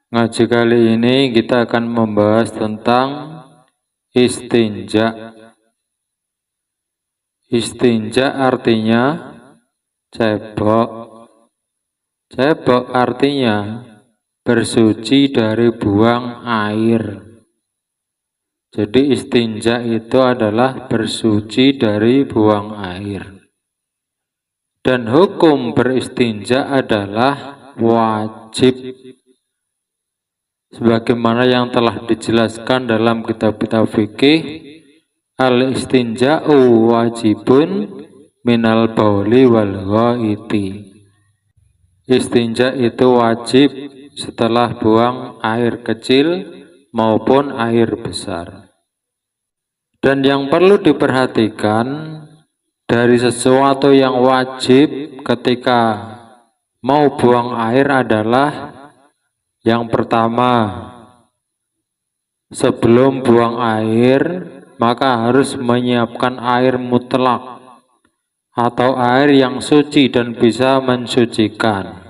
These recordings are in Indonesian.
Ngaji kali ini kita akan membahas tentang istinja. Istinja artinya cebok. Cebok artinya bersuci dari buang air. Jadi istinja itu adalah bersuci dari buang air. Dan hukum beristinja adalah wajib. Sebagaimana yang telah dijelaskan dalam kitab-kitab fikih, al-istinja'u wajibun minal bauli wal ghaiti. Istinja itu wajib setelah buang air kecil maupun air besar. Dan yang perlu diperhatikan dari sesuatu yang wajib ketika mau buang air adalah yang pertama, sebelum buang air, maka harus menyiapkan air mutlak atau air yang suci dan bisa mensucikan,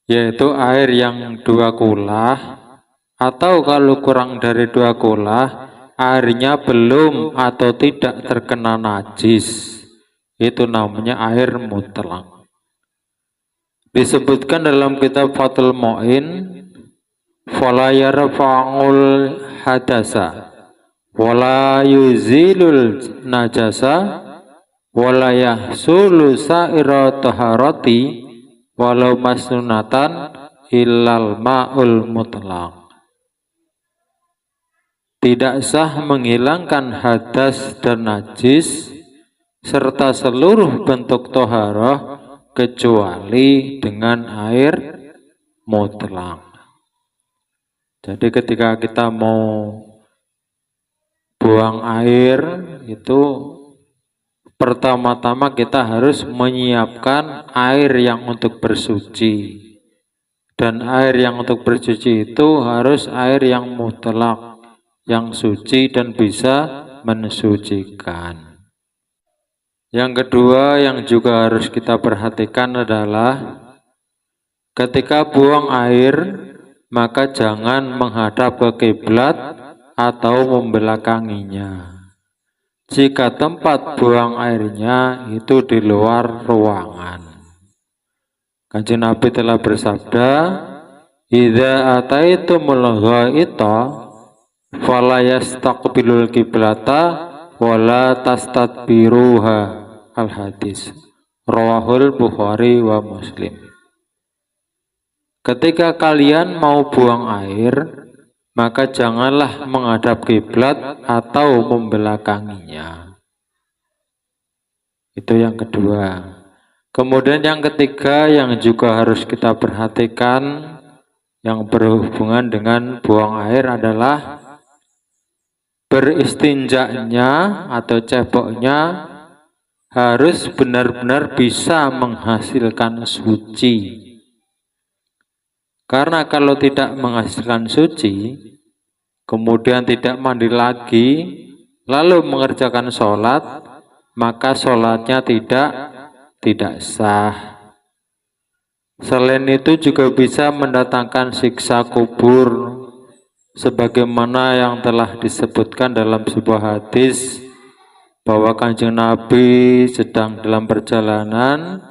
yaitu air yang 2 kulah, atau kalau kurang dari 2 kulah, airnya belum atau tidak terkena najis. Itu namanya air mutlak. Disebutkan dalam kitab Fathul Mu'in, fala yarfa'ul hadasa wala yuzilul najasa wala yahsulu sa'ira taharati walau masnunatan illal ma'ul mutlaq. Tidak sah menghilangkan hadas dan najis serta seluruh bentuk toharah kecuali dengan air mutlak. Jadi ketika kita mau buang air itu pertama-tama kita harus menyiapkan air yang untuk bersuci. Dan air yang untuk bersuci itu harus air yang mutlak, yang suci dan bisa mensucikan. Yang kedua yang juga harus kita perhatikan adalah ketika buang air, maka jangan menghadap ke kiblat atau membelakanginya. Jika tempat buang airnya itu di luar ruangan. Kanjeng Nabi telah bersabda, "Idza ataitumul ghaita fala yastaqbilul qiblata wala tastadbiruha." Al-hadis rawahul Bukhari wa Muslim. Ketika kalian mau buang air, maka janganlah menghadap kiblat atau membelakanginya. Itu yang kedua. Kemudian yang ketiga yang juga harus kita perhatikan yang berhubungan dengan buang air adalah beristinjanya atau ceboknya harus benar-benar bisa menghasilkan suci. Karena kalau tidak menghasilkan suci, kemudian tidak mandi lagi, lalu mengerjakan sholat, maka sholatnya tidak sah. Selain itu juga bisa mendatangkan siksa kubur, sebagaimana yang telah disebutkan dalam sebuah hadis, bahwa Kanjeng Nabi sedang dalam perjalanan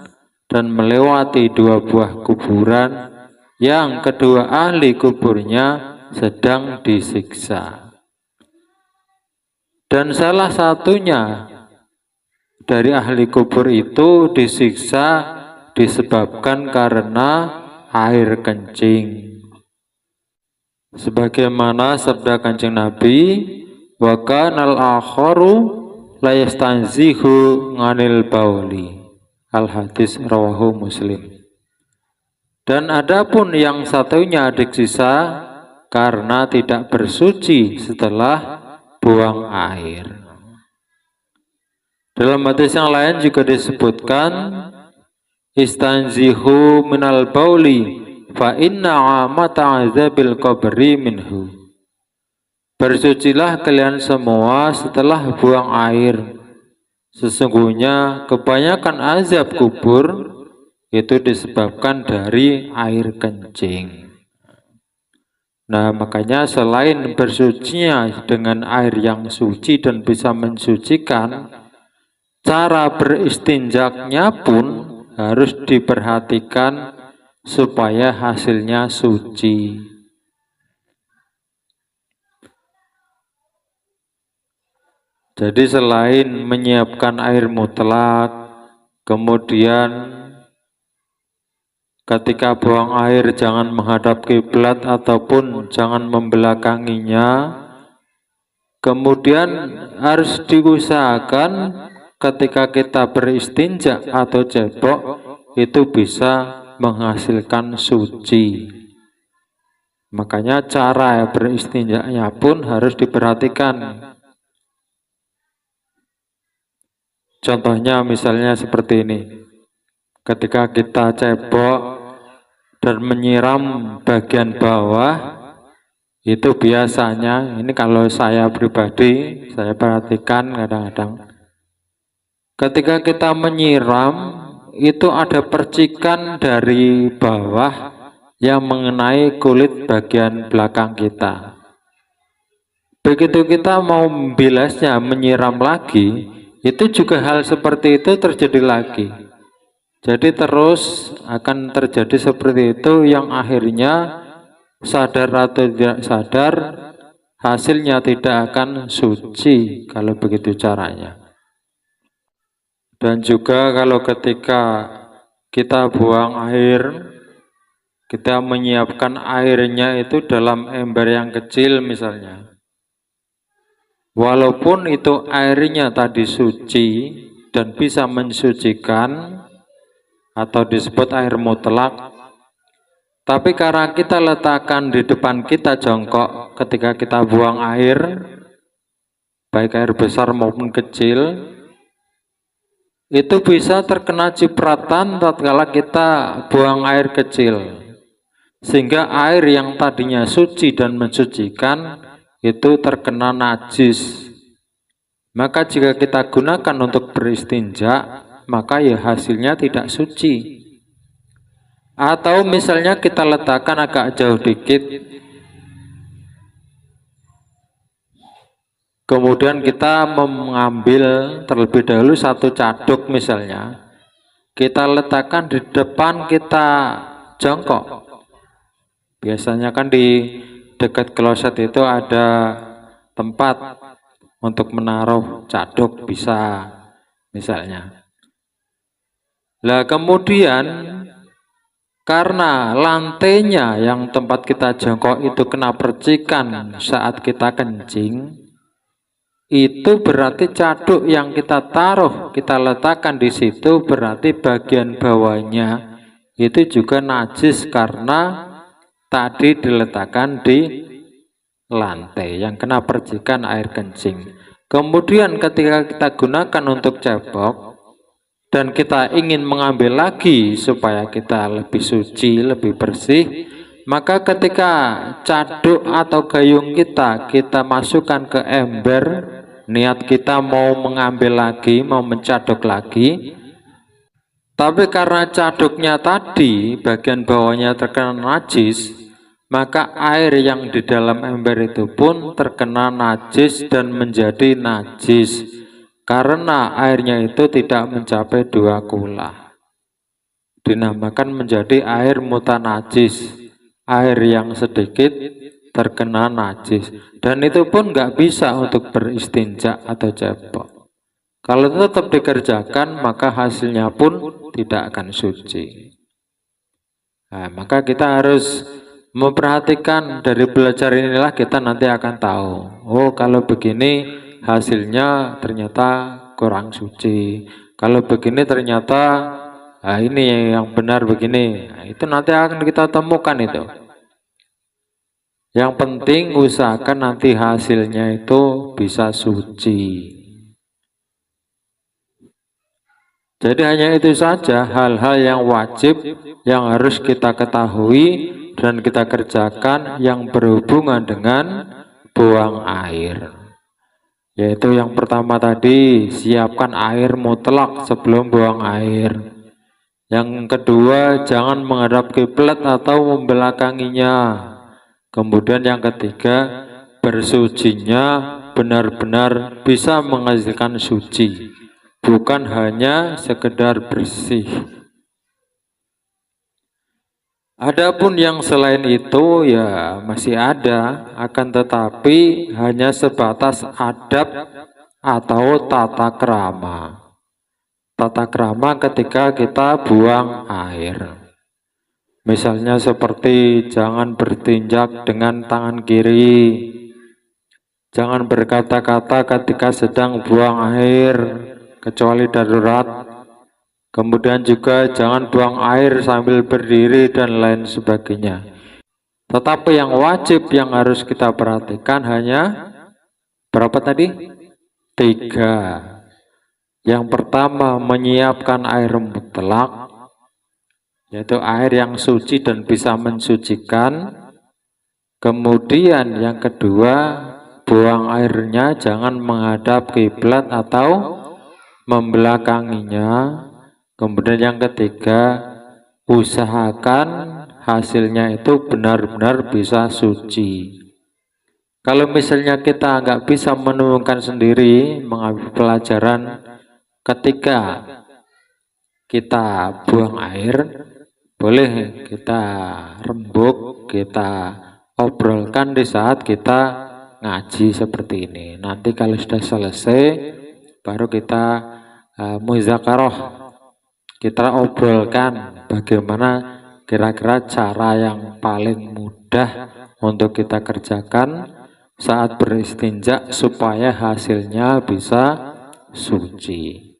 dan melewati 2 buah kuburan yang kedua ahli kuburnya sedang disiksa. Dan salah satunya dari ahli kubur itu disiksa disebabkan karena air kencing. Sebagaimana sabda Kanjeng Nabi, wa kanal akharu la yastanzihu nganil bauli. Al-hadis rawahu Muslim. Dan adapun yang satunya disiksa karena tidak bersuci setelah buang air. Dalam hadis yang lain juga disebutkan, istanzihu minal bauli fa inna amata azabil qabri minhu. Bersucilah kalian semua setelah buang air. Sesungguhnya kebanyakan azab kubur itu disebabkan dari air kencing. Nah, makanya selain bersucinya dengan air yang suci dan bisa mensucikan, cara beristinjaknya pun harus diperhatikan supaya hasilnya suci. Jadi selain menyiapkan air mutlak, kemudian ketika buang air jangan menghadap kiblat ataupun jangan membelakanginya. Kemudian harus diusahakan ketika kita beristinja atau cebok itu bisa menghasilkan suci. Makanya cara beristinjanya pun harus diperhatikan. Contohnya misalnya seperti ini. Ketika kita cebok dan menyiram bagian bawah, itu biasanya, ini kalau saya pribadi, saya perhatikan kadang-kadang, ketika kita menyiram, itu ada percikan dari bawah yang mengenai kulit bagian belakang kita. Begitu kita mau membilasnya, menyiram lagi, itu juga hal seperti itu terjadi lagi. Jadi terus akan terjadi seperti itu yang akhirnya sadar atau tidak sadar hasilnya tidak akan suci kalau begitu caranya. Dan juga kalau ketika kita buang air, kita menyiapkan airnya itu dalam ember yang kecil misalnya. Walaupun itu airnya tadi suci dan bisa mensucikan atau disebut air mutlak, tapi karena kita letakkan di depan kita jongkok ketika kita buang air, baik air besar maupun kecil, itu bisa terkena cipratan tatkala kita buang air kecil. Sehingga air yang tadinya suci dan mensucikan itu terkena najis. Maka jika kita gunakan untuk beristinja, maka ya hasilnya tidak suci. Atau misalnya kita letakkan agak jauh dikit, kemudian kita mengambil terlebih dahulu satu caduk misalnya, kita letakkan di depan kita jongkok. Biasanya kan di dekat kloset itu ada tempat untuk menaruh caduk bisa misalnya. Lah kemudian karena lantainya yang tempat kita jongkok itu kena percikan saat kita kencing, itu berarti caduk yang kita taruh, kita letakkan di situ berarti bagian bawahnya itu juga najis karena tadi diletakkan di lantai yang kena percikan air kencing. Kemudian ketika kita gunakan untuk cebok dan kita ingin mengambil lagi supaya kita lebih suci, lebih bersih, maka ketika caduk atau gayung kita masukkan ke ember, niat kita mau mengambil lagi, mau mencaduk lagi, tapi karena caduknya tadi bagian bawahnya terkena najis, maka air yang di dalam ember itu pun terkena najis dan menjadi najis. Karena airnya itu tidak mencapai 2 kula. Dinamakan menjadi air mutanajis. Air yang sedikit terkena najis. Dan itu pun nggak bisa untuk beristinja atau cebok. Kalau tetap dikerjakan, maka hasilnya pun tidak akan suci. Nah, maka kita harus memperhatikan dari belajar inilah kita nanti akan tahu. Oh, kalau begini hasilnya ternyata kurang suci. Kalau begini ternyata ini yang benar begini. Nah, itu nanti akan kita temukan itu. Yang penting usahakan nanti hasilnya itu bisa suci. Jadi hanya itu saja hal-hal yang wajib yang harus kita ketahui dan kita kerjakan yang berhubungan dengan buang air. Yaitu yang pertama tadi, siapkan air mutlak sebelum buang air. Yang kedua, jangan menghadap kiblat atau membelakanginya. Kemudian yang ketiga, bersucinya benar-benar bisa menghasilkan suci, bukan hanya sekedar bersih. Adapun yang selain itu ya masih ada, akan tetapi hanya sebatas adab atau tata krama. Tata krama ketika kita buang air. Misalnya seperti jangan bertinjak dengan tangan kiri, jangan berkata-kata ketika sedang buang air, kecuali darurat. Kemudian juga jangan buang air sambil berdiri dan lain sebagainya. Tetapi yang wajib yang harus kita perhatikan hanya berapa tadi? 3. Yang pertama, menyiapkan air mutlak, yaitu air yang suci dan bisa mensucikan. Kemudian yang kedua, buang airnya jangan menghadap kiblat atau membelakanginya. Kemudian yang ketiga, usahakan hasilnya itu benar-benar bisa suci. Kalau misalnya kita nggak bisa menemukan sendiri, mengambil pelajaran ketika kita buang air, boleh kita rembuk, kita obrolkan di saat kita ngaji seperti ini. Nanti kalau sudah selesai, baru kita muzakarah. Kita obrolkan bagaimana kira-kira cara yang paling mudah untuk kita kerjakan saat beristinja supaya hasilnya bisa suci.